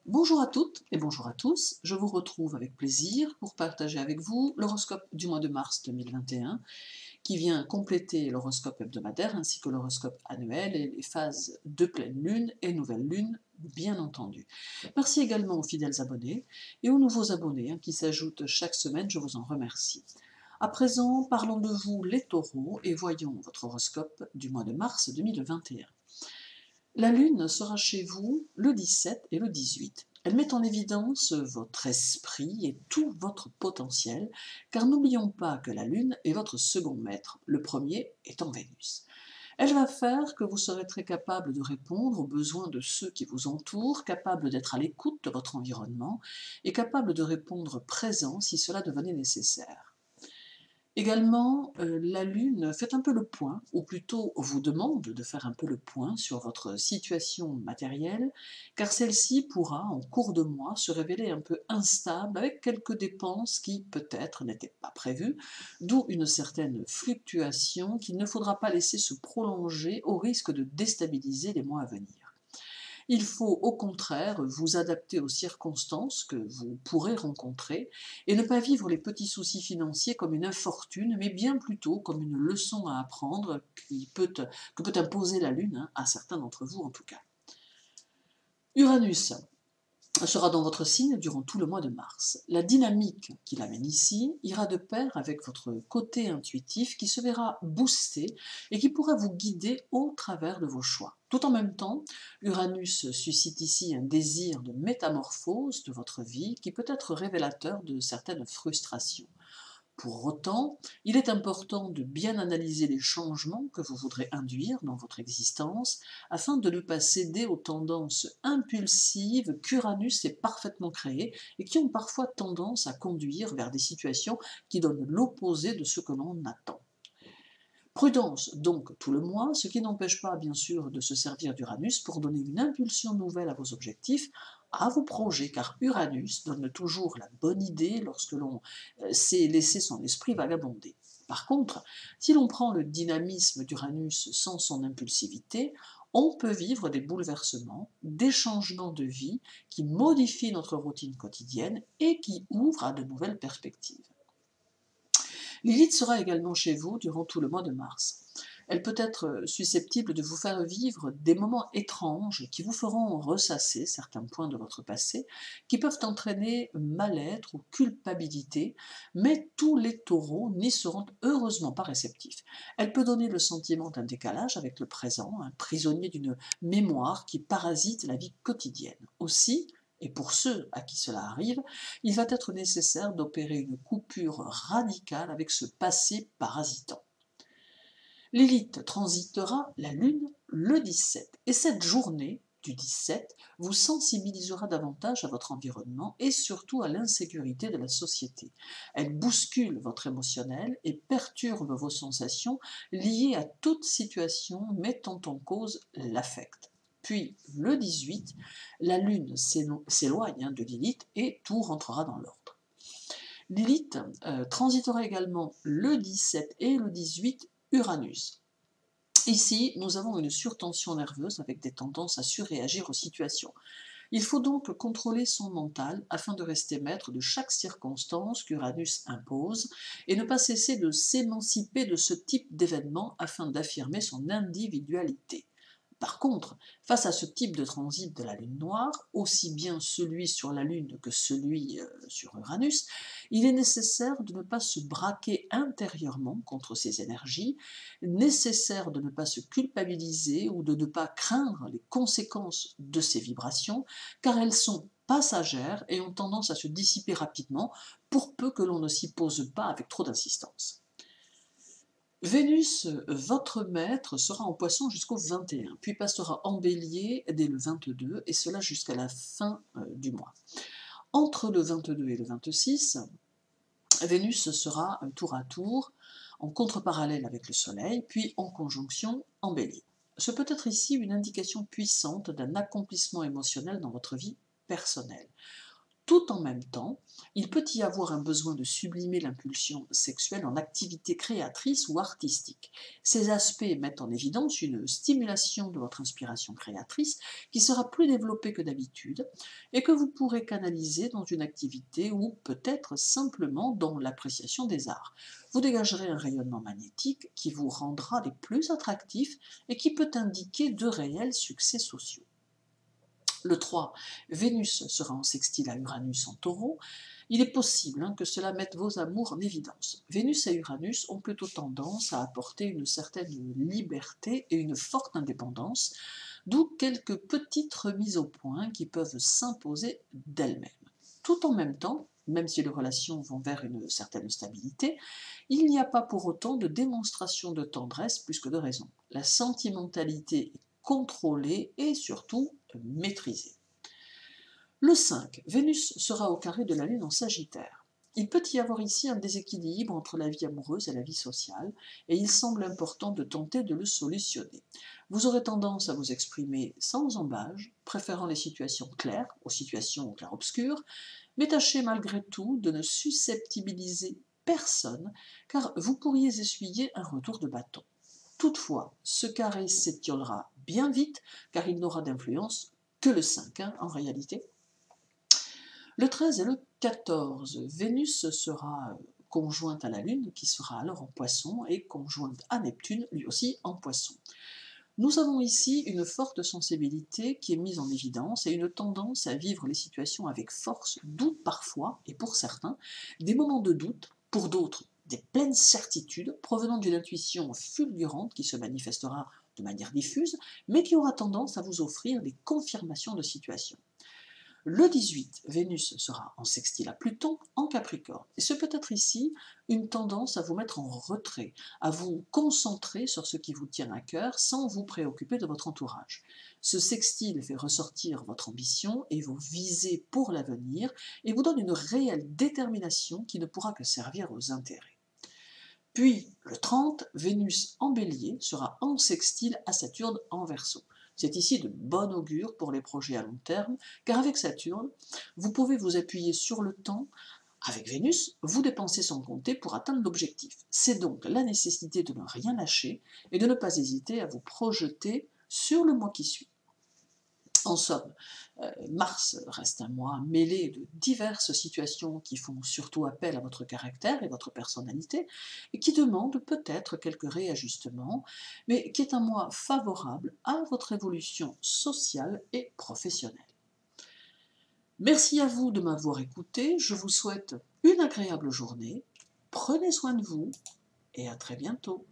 Bonjour à toutes et bonjour à tous, je vous retrouve avec plaisir pour partager avec vous l'horoscope du mois de mars 2021 qui vient compléter l'horoscope hebdomadaire ainsi que l'horoscope annuel et les phases de pleine lune et nouvelle lune bien entendu. Merci également aux fidèles abonnés et aux nouveaux abonnés qui s'ajoutent chaque semaine, je vous en remercie. À présent, parlons de vous les taureaux et voyons votre horoscope du mois de mars 2021. La Lune sera chez vous le 17 et le 18. Elle met en évidence votre esprit et tout votre potentiel, car n'oublions pas que la Lune est votre second maître, le premier étant Vénus. Elle va faire que vous serez très capable de répondre aux besoins de ceux qui vous entourent, capable d'être à l'écoute de votre environnement et capable de répondre présent si cela devenait nécessaire. Également, la Lune fait un peu le point, ou plutôt vous demande de faire un peu le point sur votre situation matérielle, car celle-ci pourra, en cours de mois, se révéler un peu instable avec quelques dépenses qui, peut-être, n'étaient pas prévues, d'où une certaine fluctuation qu'il ne faudra pas laisser se prolonger au risque de déstabiliser les mois à venir. Il faut au contraire vous adapter aux circonstances que vous pourrez rencontrer et ne pas vivre les petits soucis financiers comme une infortune, mais bien plutôt comme une leçon à apprendre que peut imposer la Lune, à certains d'entre vous en tout cas. Uranus sera dans votre signe durant tout le mois de mars. La dynamique qui l'amène ici ira de pair avec votre côté intuitif qui se verra boosté et qui pourra vous guider au travers de vos choix. Tout en même temps, Uranus suscite ici un désir de métamorphose de votre vie qui peut être révélateur de certaines frustrations. Pour autant, il est important de bien analyser les changements que vous voudrez induire dans votre existence afin de ne pas céder aux tendances impulsives qu'Uranus est parfaitement créées et qui ont parfois tendance à conduire vers des situations qui donnent l'opposé de ce que l'on attend. Prudence donc tout le mois, ce qui n'empêche pas bien sûr de se servir d'Uranus pour donner une impulsion nouvelle à vos objectifs, à vos projets, car Uranus donne toujours la bonne idée lorsque l'on sait laisser son esprit vagabonder. Par contre, si l'on prend le dynamisme d'Uranus sans son impulsivité, on peut vivre des bouleversements, des changements de vie qui modifient notre routine quotidienne et qui ouvrent à de nouvelles perspectives. Lilith sera également chez vous durant tout le mois de mars. Elle peut être susceptible de vous faire vivre des moments étranges qui vous feront ressasser certains points de votre passé, qui peuvent entraîner mal-être ou culpabilité, mais tous les taureaux n'y seront heureusement pas réceptifs. Elle peut donner le sentiment d'un décalage avec le présent, un prisonnier d'une mémoire qui parasite la vie quotidienne. Aussi, et pour ceux à qui cela arrive, il va être nécessaire d'opérer une coupure radicale avec ce passé parasitant. Lilith transitera la Lune le 17, et cette journée du 17 vous sensibilisera davantage à votre environnement et surtout à l'insécurité de la société. Elle bouscule votre émotionnel et perturbe vos sensations liées à toute situation mettant en cause l'affect. Puis, le 18, la Lune s'éloigne de Lilith et tout rentrera dans l'ordre. Lilith transitera également le 17 et le 18 Uranus. Ici, nous avons une surtension nerveuse avec des tendances à surréagir aux situations. Il faut donc contrôler son mental afin de rester maître de chaque circonstance qu'Uranus impose et ne pas cesser de s'émanciper de ce type d'événement afin d'affirmer son individualité. Par contre, face à ce type de transit de la Lune noire, aussi bien celui sur la Lune que celui sur Uranus, il est nécessaire de ne pas se braquer intérieurement contre ces énergies, nécessaire de ne pas se culpabiliser ou de ne pas craindre les conséquences de ces vibrations, car elles sont passagères et ont tendance à se dissiper rapidement, pour peu que l'on ne s'y pose pas avec trop d'insistance. Vénus, votre maître, sera en Poisson jusqu'au 21, puis passera en Bélier dès le 22, et cela jusqu'à la fin du mois. Entre le 22 et le 26, Vénus sera tour à tour en contre-parallèle avec le Soleil, puis en conjonction en Bélier. Ce peut être ici une indication puissante d'un accomplissement émotionnel dans votre vie personnelle. Tout en même temps, il peut y avoir un besoin de sublimer l'impulsion sexuelle en activité créatrice ou artistique. Ces aspects mettent en évidence une stimulation de votre inspiration créatrice qui sera plus développée que d'habitude et que vous pourrez canaliser dans une activité ou peut-être simplement dans l'appréciation des arts. Vous dégagerez un rayonnement magnétique qui vous rendra les plus attractifs et qui peut indiquer de réels succès sociaux. Le 3, Vénus sera en sextile à Uranus en taureau. Il est possible que cela mette vos amours en évidence. Vénus et Uranus ont plutôt tendance à apporter une certaine liberté et une forte indépendance, d'où quelques petites remises au point qui peuvent s'imposer d'elles-mêmes. Tout en même temps, même si les relations vont vers une certaine stabilité, il n'y a pas pour autant de démonstration de tendresse plus que de raison. La sentimentalité est contrôlée et surtout maîtrisée. Le 5, Vénus sera au carré de la Lune en Sagittaire. Il peut y avoir ici un déséquilibre entre la vie amoureuse et la vie sociale, et il semble important de tenter de le solutionner. Vous aurez tendance à vous exprimer sans embâge, préférant les situations claires aux situations clair-obscures, mais tâchez malgré tout de ne susceptibiliser personne, car vous pourriez essuyer un retour de bâton. Toutefois, ce carré s'étiolera bien vite, car il n'aura d'influence que le 5, en réalité. Le 13 et le 14, Vénus sera conjointe à la Lune, qui sera alors en Poisson, et conjointe à Neptune, lui aussi en Poisson. Nous avons ici une forte sensibilité qui est mise en évidence et une tendance à vivre les situations avec force, d'où parfois, et pour certains, des moments de doute, pour d'autres, des pleines certitudes provenant d'une intuition fulgurante qui se manifestera de manière diffuse, mais qui aura tendance à vous offrir des confirmations de situation. Le 18, Vénus sera en sextile à Pluton en Capricorne. Et ce peut être ici une tendance à vous mettre en retrait, à vous concentrer sur ce qui vous tient à cœur sans vous préoccuper de votre entourage. Ce sextile fait ressortir votre ambition et vos visées pour l'avenir et vous donne une réelle détermination qui ne pourra que servir aux intérêts. Puis, le 30, Vénus en Bélier sera en sextile à Saturne en Verseau. C'est ici de bon augure pour les projets à long terme, car avec Saturne, vous pouvez vous appuyer sur le temps. Avec Vénus, vous dépensez sans compter pour atteindre l'objectif. C'est donc la nécessité de ne rien lâcher et de ne pas hésiter à vous projeter sur le mois qui suit. En somme, Mars reste un mois mêlé de diverses situations qui font surtout appel à votre caractère et votre personnalité, et qui demandent peut-être quelques réajustements, mais qui est un mois favorable à votre évolution sociale et professionnelle. Merci à vous de m'avoir écouté, je vous souhaite une agréable journée, prenez soin de vous et à très bientôt.